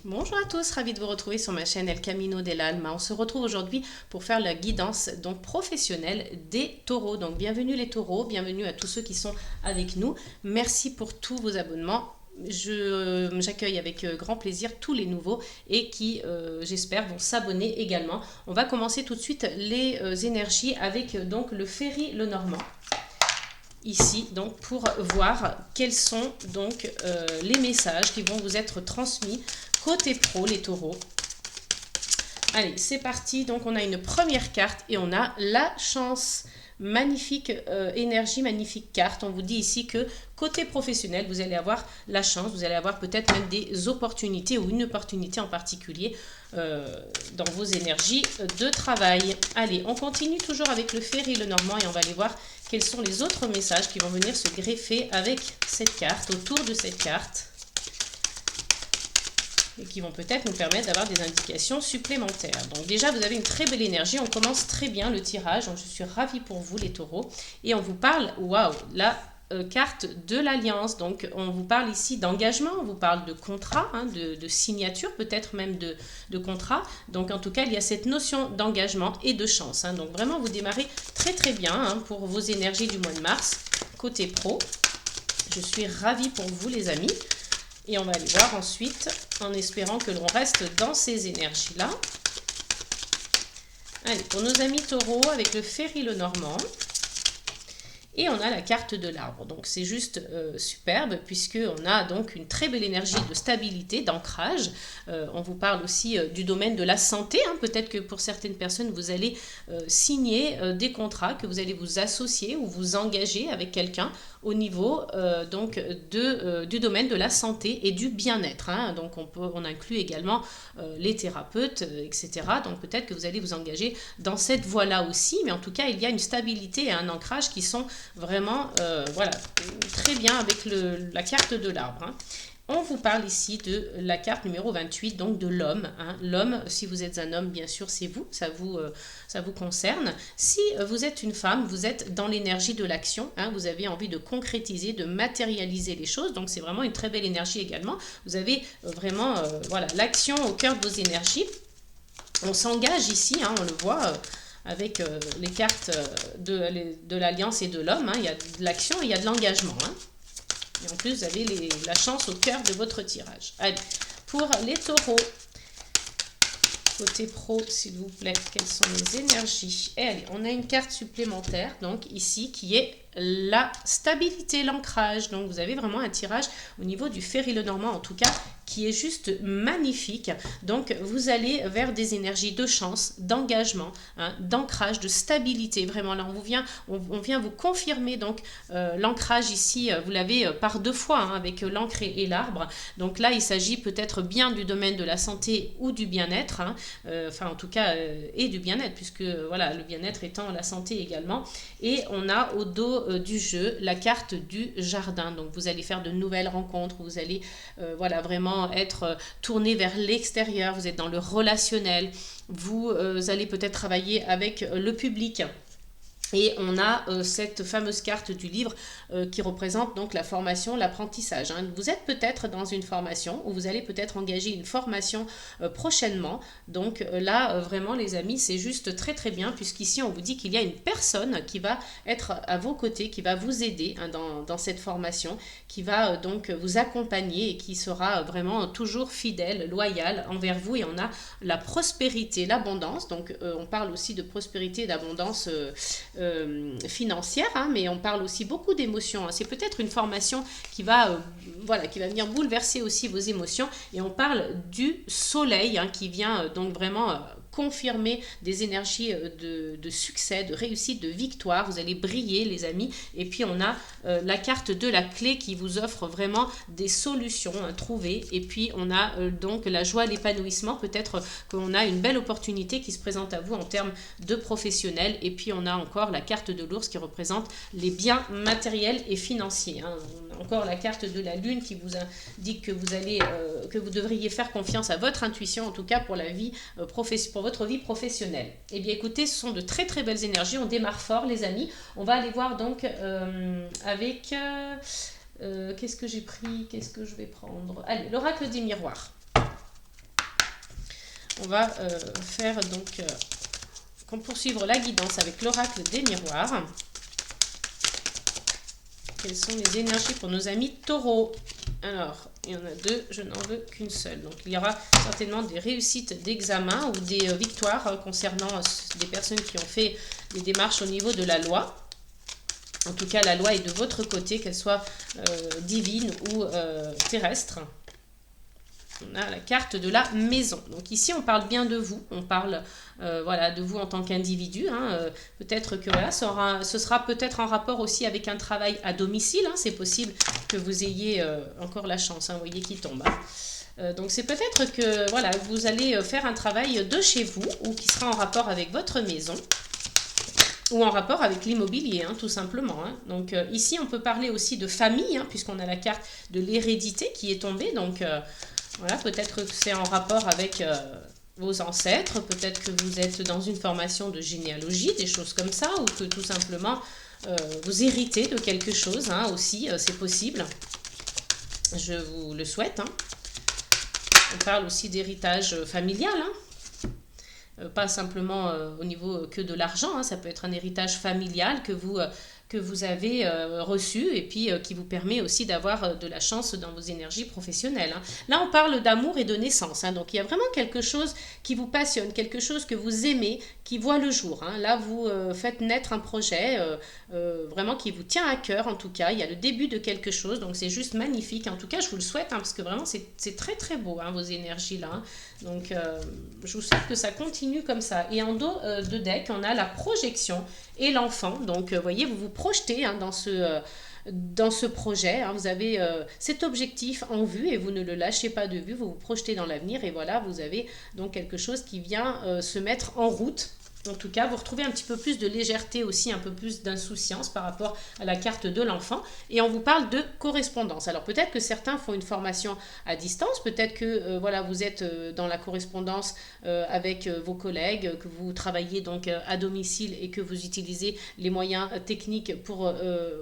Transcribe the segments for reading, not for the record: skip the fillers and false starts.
Bonjour à tous, ravi de vous retrouver sur ma chaîne El Camino del Alma. On se retrouve aujourd'hui pour faire la guidance donc professionnelle des taureaux. Donc bienvenue les taureaux, bienvenue à tous ceux qui sont avec nous. Merci pour tous vos abonnements. J'accueille avec grand plaisir tous les nouveaux et qui, j'espère, vont s'abonner également. On va commencer tout de suite les énergies avec donc le Ferry Lenormand. Ici, donc, pour voir quels sont donc les messages qui vont vous être transmis côté pro, les taureaux. Allez, c'est parti. Donc, on a une première carte et on a la chance. Magnifique énergie, magnifique carte. On vous dit ici que côté professionnel, vous allez avoir la chance, vous allez avoir peut-être même des opportunités ou une opportunité en particulier dans vos énergies de travail. Allez, on continue toujours avec le Ferry Lenormand et on va aller voir quels sont les autres messages qui vont venir se greffer avec cette carte, autour de cette carte, et qui vont peut-être nous permettre d'avoir des indications supplémentaires. Donc déjà, vous avez une très belle énergie. On commence très bien le tirage. Donc, je suis ravie pour vous, les taureaux. Et on vous parle, waouh, la carte de l'alliance. Donc, on vous parle ici d'engagement, on vous parle de contrat, hein, de signature, peut-être même de contrat. Donc, en tout cas, il y a cette notion d'engagement et de chance. Hein. Donc, vraiment, vous démarrez très, très bien hein, pour vos énergies du mois de mars, côté pro. Je suis ravie pour vous, les amis. Et on va aller voir ensuite, en espérant que l'on reste dans ces énergies-là. Allez, pour nos amis taureaux, avec le Ferry Lenormand. Et on a la carte de l'arbre. Donc c'est juste superbe, puisqu'on a donc une très belle énergie de stabilité, d'ancrage. On vous parle aussi du domaine de la santé. Hein. Peut-être que pour certaines personnes, vous allez signer des contrats, que vous allez vous associer ou vous engager avec quelqu'un au niveau donc du domaine de la santé et du bien-être. Hein. Donc on inclut également les thérapeutes, etc. Donc peut-être que vous allez vous engager dans cette voie-là aussi, mais en tout cas il y a une stabilité et un ancrage qui sont vraiment voilà, très bien avec la carte de l'arbre. Hein. On vous parle ici de la carte numéro 28, donc de l'homme. Hein. L'homme, si vous êtes un homme, bien sûr, c'est vous, ça vous concerne. Si vous êtes une femme, vous êtes dans l'énergie de l'action. Hein. Vous avez envie de concrétiser, de matérialiser les choses. Donc, c'est vraiment une très belle énergie également. Vous avez vraiment voilà, l'action au cœur de vos énergies. On s'engage ici, hein, on le voit avec les cartes de l'Alliance et de l'homme. Hein. Il y a de l'action et il y a de l'engagement. Hein. Et en plus, vous avez la chance au cœur de votre tirage. Allez, pour les taureaux, côté pro, s'il vous plaît, quelles sont les énergies? Et allez, on a une carte supplémentaire, donc ici, qui est la stabilité, l'ancrage. Donc, vous avez vraiment un tirage au niveau du Ferry Lenormand, en tout cas, qui est juste magnifique. Donc, vous allez vers des énergies de chance, d'engagement, hein, d'ancrage, de stabilité. Vraiment, là, on vient vous confirmer donc l'ancrage ici. Vous l'avez par deux fois hein, avec l'encre et l'arbre. Donc là, il s'agit peut-être bien du domaine de la santé ou du bien-être. Hein, enfin, en tout cas, et du bien-être, puisque voilà, le bien-être étant la santé également. Et on a au dos du jeu la carte du jardin. Donc, vous allez faire de nouvelles rencontres. Vous allez voilà, vraiment être tourné vers l'extérieur, vous êtes dans le relationnel, vous allez peut-être travailler avec le public. Et on a cette fameuse carte du livre qui représente donc la formation, l'apprentissage. Hein. Vous êtes peut-être dans une formation ou vous allez peut-être engager une formation prochainement. Donc là, vraiment les amis, c'est juste très très bien puisqu'ici on vous dit qu'il y a une personne qui va être à vos côtés, qui va vous aider hein, dans cette formation, qui va donc vous accompagner et qui sera vraiment toujours fidèle, loyal envers vous. Et on a la prospérité, l'abondance. Donc on parle aussi de prospérité et d'abondance financière, hein, mais on parle aussi beaucoup d'émotions. Hein. C'est peut-être une formation qui va, voilà, qui va venir bouleverser aussi vos émotions. Et on parle du soleil hein, qui vient donc vraiment confirmer des énergies de succès, de réussite, de victoire. Vous allez briller, les amis. Et puis, on a la carte de la clé qui vous offre vraiment des solutions à trouver. Et puis, on a donc la joie, l'épanouissement. Peut-être qu'on a une belle opportunité qui se présente à vous en termes de professionnel. Et puis, on a encore la carte de l'ours qui représente les biens matériels et financiers. Hein. On a encore la carte de la lune qui vous indique que vous devriez faire confiance à votre intuition, en tout cas pour la vie pour votre vie professionnelle. Eh bien écoutez, ce sont de très très belles énergies. On démarre fort les amis. On va aller voir donc avec... qu'est-ce que j'ai pris? Qu'est-ce que je vais prendre? Allez, l'oracle des miroirs. on va faire donc, poursuivre la guidance avec l'oracle des miroirs. Quelles sont les énergies pour nos amis taureaux? Alors, il y en a deux, je n'en veux qu'une seule. Donc, il y aura certainement des réussites d'examen ou des victoires concernant des personnes qui ont fait des démarches au niveau de la loi. En tout cas, la loi est de votre côté, qu'elle soit divine ou terrestre. On a la carte de la maison. Donc ici, on parle bien de vous. On parle voilà, de vous en tant qu'individu. Hein. Peut-être que voilà, ce sera peut-être en rapport aussi avec un travail à domicile. Hein. C'est possible que vous ayez encore la chance. Hein, vous voyez qui tombe. Hein. Donc c'est peut-être que voilà, vous allez faire un travail de chez vous ou qui sera en rapport avec votre maison. Ou en rapport avec l'immobilier, hein, tout simplement. Hein. Donc ici, on peut parler aussi de famille, hein, puisqu'on a la carte de l'hérédité qui est tombée. Donc voilà, peut-être que c'est en rapport avec vos ancêtres, peut-être que vous êtes dans une formation de généalogie, des choses comme ça, ou que tout simplement vous héritez de quelque chose, hein, aussi, c'est possible. Je vous le souhaite. Hein. On parle aussi d'héritage familial, hein. Pas simplement au niveau que de l'argent, hein, ça peut être un héritage familial que vous avez reçu et puis qui vous permet aussi d'avoir de la chance dans vos énergies professionnelles. Hein. Là, on parle d'amour et de naissance. Hein, donc, il y a vraiment quelque chose qui vous passionne, quelque chose que vous aimez, qui voit le jour. Hein. Là, vous faites naître un projet vraiment qui vous tient à cœur, en tout cas. Il y a le début de quelque chose, donc c'est juste magnifique. En tout cas, je vous le souhaite, hein, parce que vraiment, c'est très, très beau, hein, vos énergies-là. Hein. Donc, je vous souhaite que ça continue comme ça. Et en dos de deck, on a la projection et l'enfant. Donc, vous voyez, vous vous projetez, hein, dans ce projet. Hein. Vous avez cet objectif en vue et vous ne le lâchez pas de vue. Vous vous projetez dans l'avenir et voilà, vous avez donc quelque chose qui vient se mettre en route. En tout cas, vous retrouvez un petit peu plus de légèreté aussi, un peu plus d'insouciance par rapport à la carte de l'enfant. Et on vous parle de correspondance. Alors peut-être que certains font une formation à distance, peut-être que voilà, vous êtes dans la correspondance avec vos collègues, que vous travaillez donc à domicile et que vous utilisez les moyens techniques pour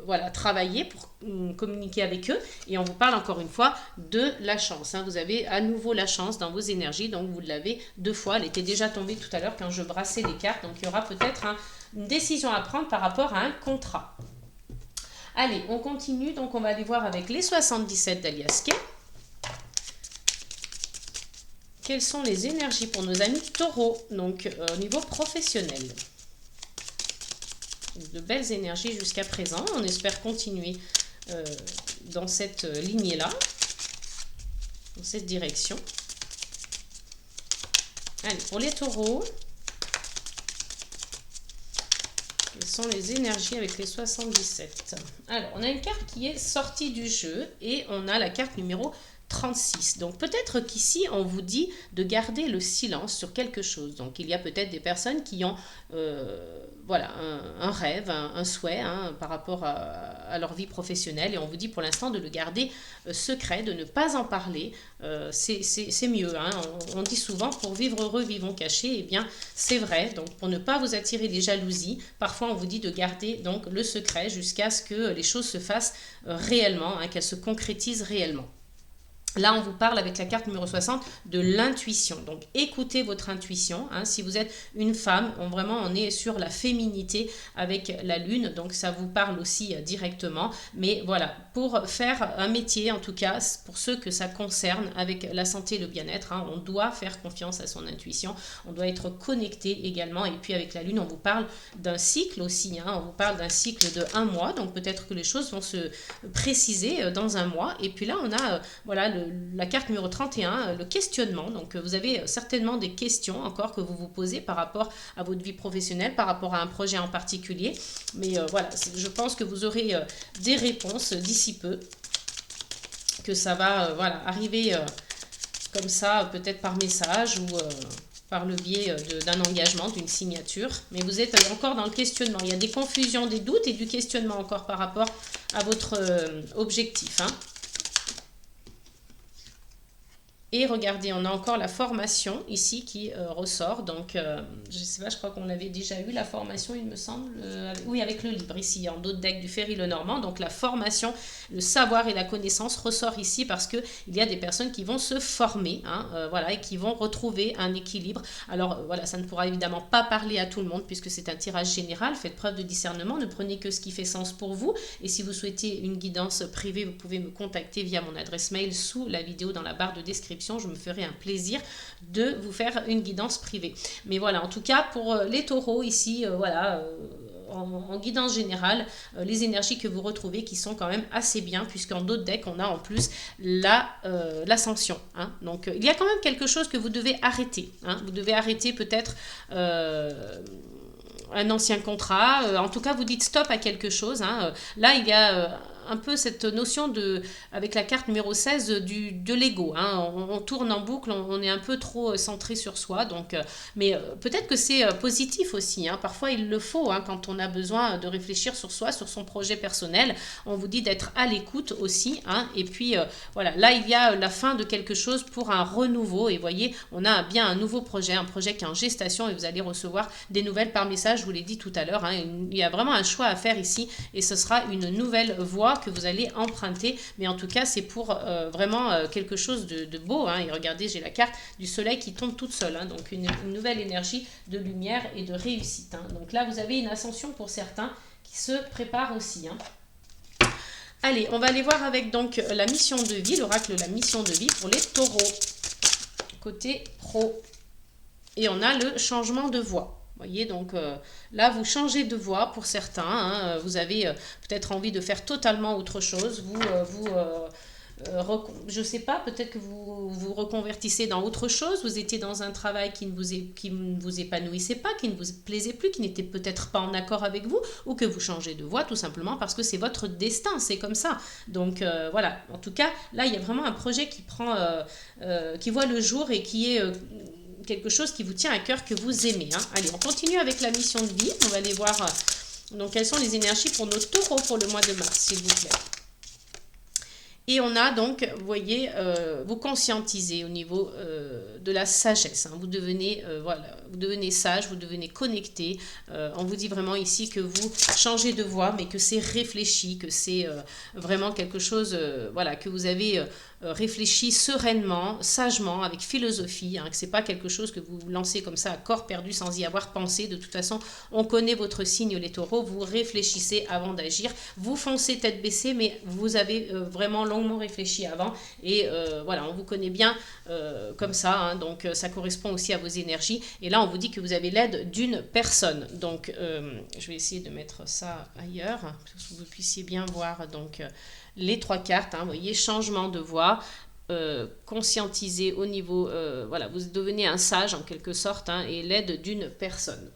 voilà, travailler, pour communiquer avec eux. Et on vous parle encore une fois de la chance. Hein. Vous avez à nouveau la chance dans vos énergies, donc vous l'avez 2 fois. Elle était déjà tombée tout à l'heure quand je brassais les cartes. Donc, il y aura peut-être une décision à prendre par rapport à un contrat. Allez, on continue. Donc, on va aller voir avec les 77 d'Alias Kay. Quelles sont les énergies pour nos amis taureaux, donc au niveau professionnel? De belles énergies jusqu'à présent. On espère continuer dans cette lignée-là, dans cette direction. Allez, pour les taureaux, quelles sont les énergies avec les 77? Alors, on a une carte qui est sortie du jeu et on a la carte numéro 36. Donc, peut-être qu'ici, on vous dit de garder le silence sur quelque chose. Donc, il y a peut-être des personnes qui ont voilà, un rêve, un souhait, hein, par rapport à leur vie professionnelle et on vous dit pour l'instant de le garder secret, de ne pas en parler. C'est mieux. Hein. On dit souvent pour vivre heureux, vivons cachés. Eh bien, c'est vrai. Donc, pour ne pas vous attirer des jalousies, parfois on vous dit de garder donc le secret jusqu'à ce que les choses se fassent réellement, hein, qu'elles se concrétisent réellement. Là, on vous parle avec la carte numéro 60 de l'intuition. Donc, écoutez votre intuition. Hein. Si vous êtes une femme, on est sur la féminité avec la lune. Donc, ça vous parle aussi directement. Mais voilà, pour faire un métier, en tout cas, pour ceux que ça concerne avec la santé et le bien-être, hein, on doit faire confiance à son intuition. On doit être connecté également. Et puis, avec la lune, on vous parle d'un cycle aussi. Hein. On vous parle d'un cycle de 1 mois. Donc, peut-être que les choses vont se préciser dans 1 mois. Et puis là, on a voilà, la carte numéro 31, le questionnement. Donc, vous avez certainement des questions encore que vous vous posez par rapport à votre vie professionnelle, par rapport à un projet en particulier. Mais voilà, je pense que vous aurez des réponses d'ici peu, que ça va voilà, arriver comme ça, peut-être par message ou par le biais d'un engagement, d'une signature. Mais vous êtes encore dans le questionnement. Il y a des confusions, des doutes et du questionnement encore par rapport à votre objectif. Hein. Et regardez, on a encore la formation ici qui ressort. Donc, je ne sais pas, je crois qu'on avait déjà eu la formation, il me semble. Oui, avec le livre ici, en dos de deck du Ferry Lenormand. Donc, la formation, le savoir et la connaissance ressort ici parce qu'il y a des personnes qui vont se former, hein, voilà, et qui vont retrouver un équilibre. Alors, voilà, ça ne pourra évidemment pas parler à tout le monde puisque c'est un tirage général. Faites preuve de discernement, ne prenez que ce qui fait sens pour vous. Et si vous souhaitez une guidance privée, vous pouvez me contacter via mon adresse mail sous la vidéo dans la barre de description. Je me ferai un plaisir de vous faire une guidance privée. Mais voilà, en tout cas, pour les taureaux ici, voilà, en guidance générale, les énergies que vous retrouvez qui sont quand même assez bien, puisqu'en d'autres decks, on a en plus l'ascension. Hein. Donc, il y a quand même quelque chose que vous devez arrêter. Hein. Vous devez arrêter peut-être... un ancien contrat, en tout cas vous dites stop à quelque chose. Hein. Là il y a un peu cette notion de, avec la carte numéro 16 de l'ego. Hein. On tourne en boucle, on est un peu trop centré sur soi. Donc, mais peut-être que c'est positif aussi. Hein. Parfois il le faut hein, quand on a besoin de réfléchir sur soi, sur son projet personnel. On vous dit d'être à l'écoute aussi. Hein. Et puis voilà, là il y a la fin de quelque chose pour un renouveau. Et voyez, on a bien un nouveau projet, un projet qui est en gestation et vous allez recevoir des nouvelles par message. Je vous l'ai dit tout à l'heure. Hein. Il y a vraiment un choix à faire ici et ce sera une nouvelle voie que vous allez emprunter, mais en tout cas c'est pour vraiment quelque chose de beau. Hein. Et regardez, j'ai la carte du soleil qui tombe toute seule, hein. Donc une nouvelle énergie de lumière et de réussite. Hein. Donc là vous avez une ascension pour certains qui se prépare aussi. Hein. Allez, on va aller voir avec donc la mission de vie, l'oracle la mission de vie pour les taureaux, côté pro. Et on a le changement de voie. Voyez, donc là, vous changez de voie pour certains. Hein, vous avez peut-être envie de faire totalement autre chose. Je ne sais pas, peut-être que vous vous reconvertissez dans autre chose. Vous étiez dans un travail qui ne vous épanouissait pas, qui ne vous plaisait plus, qui n'était peut-être pas en accord avec vous, ou que vous changez de voie tout simplement parce que c'est votre destin, c'est comme ça. Donc voilà, en tout cas, là, il y a vraiment un projet qui voit le jour et qui est... quelque chose qui vous tient à cœur, que vous aimez. Hein. Allez, on continue avec la mission de vie. On va aller voir donc quelles sont les énergies pour nos taureaux pour le mois de mars, s'il vous plaît. Et on a donc, vous voyez, vous conscientisez au niveau de la sagesse. Hein. Vous devenez, voilà, vous devenez sage, vous devenez connecté. On vous dit vraiment ici que vous changez de voie, mais que c'est réfléchi, que c'est vraiment quelque chose, voilà, que vous avez réfléchi sereinement, sagement, avec philosophie. Hein, que c'est pas quelque chose que vous lancez comme ça à corps perdu sans y avoir pensé. De toute façon, on connaît votre signe, les taureaux. Vous réfléchissez avant d'agir. Vous foncez tête baissée, mais vous avez vraiment longuement réfléchi avant et voilà, on vous connaît bien comme ça, hein, donc ça correspond aussi à vos énergies et là on vous dit que vous avez l'aide d'une personne. Donc je vais essayer de mettre ça ailleurs pour que vous puissiez bien voir donc les trois cartes, hein, vous voyez, changement de voie, conscientiser au niveau, voilà, vous devenez un sage en quelque sorte, hein, et l'aide d'une personne.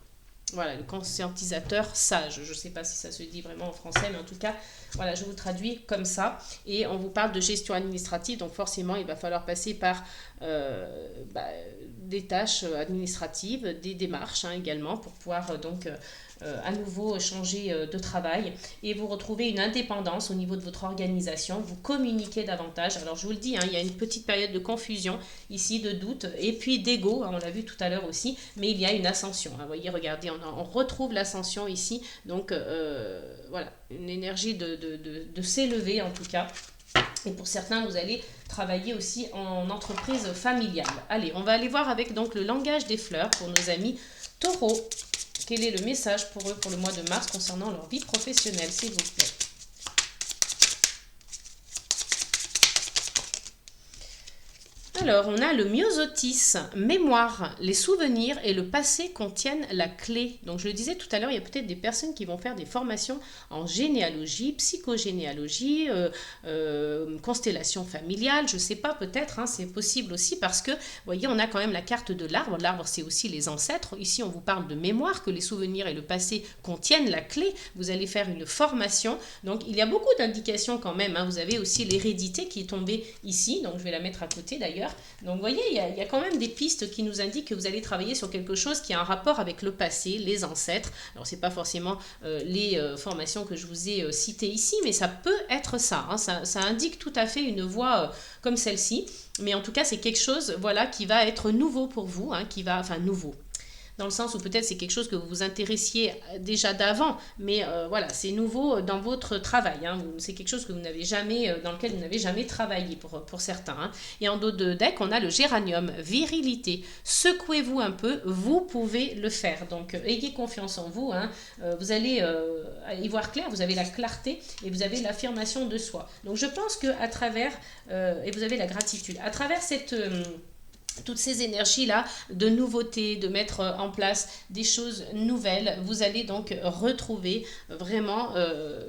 Voilà, le conscientisateur sage. Je ne sais pas si ça se dit vraiment en français, mais en tout cas, voilà, je vous traduis comme ça. Et on vous parle de gestion administrative, donc forcément, il va falloir passer par des tâches administratives, des démarches hein, également, pour pouvoir donc à nouveau changer de travail. Et vous retrouvez une indépendance au niveau de votre organisation, vous communiquez davantage. Alors je vous le dis, hein, il y a une petite période de confusion ici, de doute, et puis d'ego, hein, on l'a vu tout à l'heure aussi, mais il y a une ascension. Hein, vous voyez, regardez, on retrouve l'ascension ici, donc voilà, une énergie de s'élever en tout cas. Et pour certains, vous allez travailler aussi en entreprise familiale. Allez, on va aller voir avec donc le langage des fleurs pour nos amis taureaux. Quel est le message pour eux pour le mois de mars concernant leur vie professionnelle, s'il vous plaît? Alors, on a le myosotis, mémoire, les souvenirs et le passé contiennent la clé. Donc, je le disais tout à l'heure, il y a peut-être des personnes qui vont faire des formations en généalogie, psychogénéalogie, constellation familiale, je ne sais pas, peut-être, hein, c'est possible aussi parce que, vous voyez, on a quand même la carte de l'arbre. L'arbre, c'est aussi les ancêtres. Ici, on vous parle de mémoire, que les souvenirs et le passé contiennent la clé. Vous allez faire une formation. Donc, il y a beaucoup d'indications quand même. Hein. Vous avez aussi l'hérédité qui est tombée ici. Donc, je vais la mettre à côté d'ailleurs. d'ailleurs. Donc vous voyez, il y a quand même des pistes qui nous indiquent que vous allez travailler sur quelque chose qui a un rapport avec le passé, les ancêtres. Alors c'est pas forcément les formations que je vous ai citées ici, mais ça peut être ça, hein. Ça indique tout à fait une voie comme celle-ci. Mais en tout cas, c'est quelque chose, voilà, qui va être nouveau pour vous, hein, enfin nouveau. Dans le sens où peut-être c'est quelque chose que vous vous intéressiez déjà d'avant, mais voilà, c'est nouveau dans votre travail, hein. C'est quelque chose que vous n'avez jamais, dans lequel vous n'avez jamais travaillé pour certains, hein. Et en dos de deck, on a le géranium, virilité. Secouez-vous un peu, vous pouvez le faire. Donc ayez confiance en vous, hein. Vous allez y voir clair, vous avez la clarté et vous avez l'affirmation de soi. Donc je pense qu'à travers, et vous avez la gratitude, à travers toutes ces énergies-là de nouveauté, de mettre en place des choses nouvelles, vous allez donc retrouver vraiment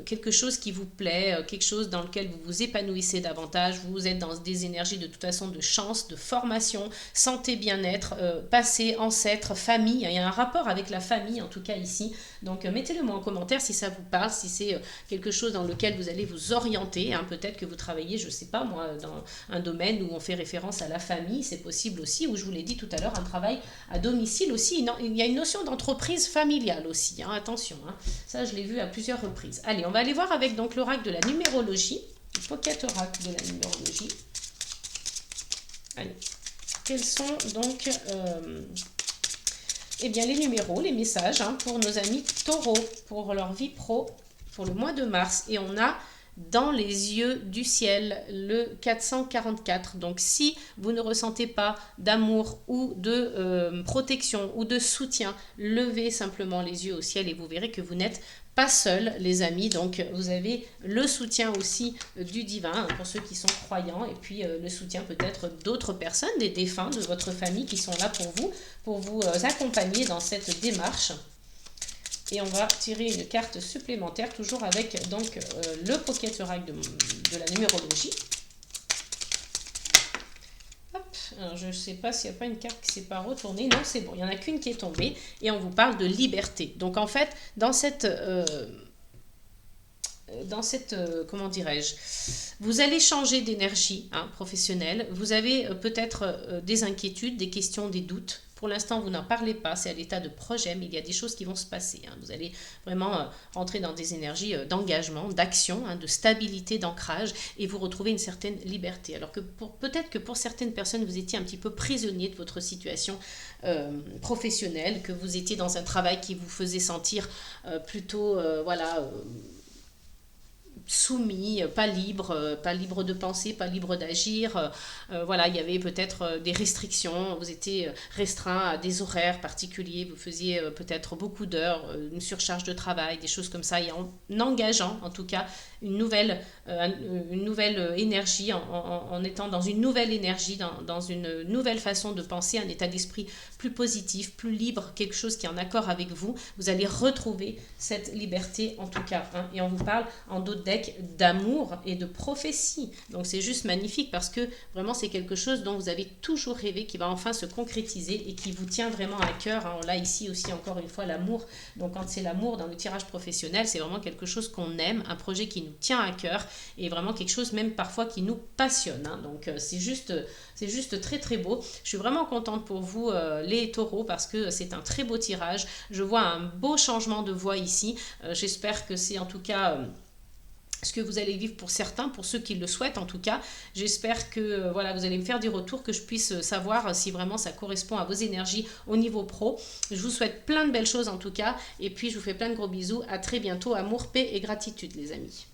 quelque chose qui vous plaît, quelque chose dans lequel vous vous épanouissez davantage, vous êtes dans des énergies de toute façon de chance, de formation, santé, bien-être, passé, ancêtre, famille. Il y a un rapport avec la famille en tout cas ici, donc mettez-le moi en commentaire si ça vous parle, si c'est quelque chose dans lequel vous allez vous orienter, hein. Peut-être que vous travaillez, je ne sais pas moi, dans un domaine où on fait référence à la famille, c'est possible aussi, où je vous l'ai dit tout à l'heure, un travail à domicile aussi. Il y a une notion d'entreprise familiale aussi, hein, attention, hein. Ça je l'ai vu à plusieurs reprises. Allez, on va aller voir avec donc l'oracle de la numérologie, le pocket oracle de la numérologie. Allez, quels sont donc eh bien, les numéros, les messages, hein, pour nos amis taureaux, pour leur vie pro, pour le mois de mars. Et on a dans les yeux du ciel le 444. Donc si vous ne ressentez pas d'amour ou de protection ou de soutien, levez simplement les yeux au ciel et vous verrez que vous n'êtes pas seul, les amis. Donc vous avez le soutien aussi du divin pour ceux qui sont croyants, et puis le soutien peut-être d'autres personnes, des défunts de votre famille qui sont là pour vous accompagner dans cette démarche. Et on va tirer une carte supplémentaire, toujours avec donc le pocket oracle de la numérologie. Hop, alors je ne sais pas s'il n'y a pas une carte qui ne s'est pas retournée. Non, c'est bon, il n'y en a qu'une qui est tombée. Et on vous parle de liberté. Donc en fait, dans cette comment dirais-je, vous allez changer d'énergie, hein, professionnelle. Vous avez peut-être des inquiétudes, des questions, des doutes. Pour l'instant, vous n'en parlez pas, c'est à l'état de projet, mais il y a des choses qui vont se passer, hein. Vous allez vraiment rentrer dans des énergies d'engagement, d'action, hein, de stabilité, d'ancrage, et vous retrouvez une certaine liberté. Alors que peut-être que pour certaines personnes, vous étiez un petit peu prisonnier de votre situation professionnelle, que vous étiez dans un travail qui vous faisait sentir plutôt, voilà, soumis, pas libre de penser, pas libre d'agir. Voilà, il y avait peut-être des restrictions, vous étiez restreint à des horaires particuliers, vous faisiez peut-être beaucoup d'heures, une surcharge de travail, des choses comme ça, et en engageant en tout cas une nouvelle énergie, en étant dans une nouvelle énergie, dans une nouvelle façon de penser, un état d'esprit plus positif, plus libre, quelque chose qui est en accord avec vous, vous allez retrouver cette liberté en tout cas, hein. Et on vous parle en dos de deck d'amour et de prophétie. Donc c'est juste magnifique parce que vraiment c'est quelque chose dont vous avez toujours rêvé, qui va enfin se concrétiser et qui vous tient vraiment à cœur, hein. On l'a ici aussi encore une fois, l'amour. Donc quand c'est l'amour dans le tirage professionnel, c'est vraiment quelque chose qu'on aime, un projet qui nous tient à cœur et vraiment quelque chose même parfois qui nous passionne, hein. Donc c'est juste très très beau. Je suis vraiment contente pour vous les taureaux parce que c'est un très beau tirage. Je vois un beau changement de voix ici. J'espère que c'est en tout cas ce que vous allez vivre pour certains, pour ceux qui le souhaitent en tout cas. J'espère que voilà, vous allez me faire des retours, que je puisse savoir si vraiment ça correspond à vos énergies au niveau pro. Je vous souhaite plein de belles choses en tout cas, et puis je vous fais plein de gros bisous. À très bientôt, amour, paix et gratitude les amis.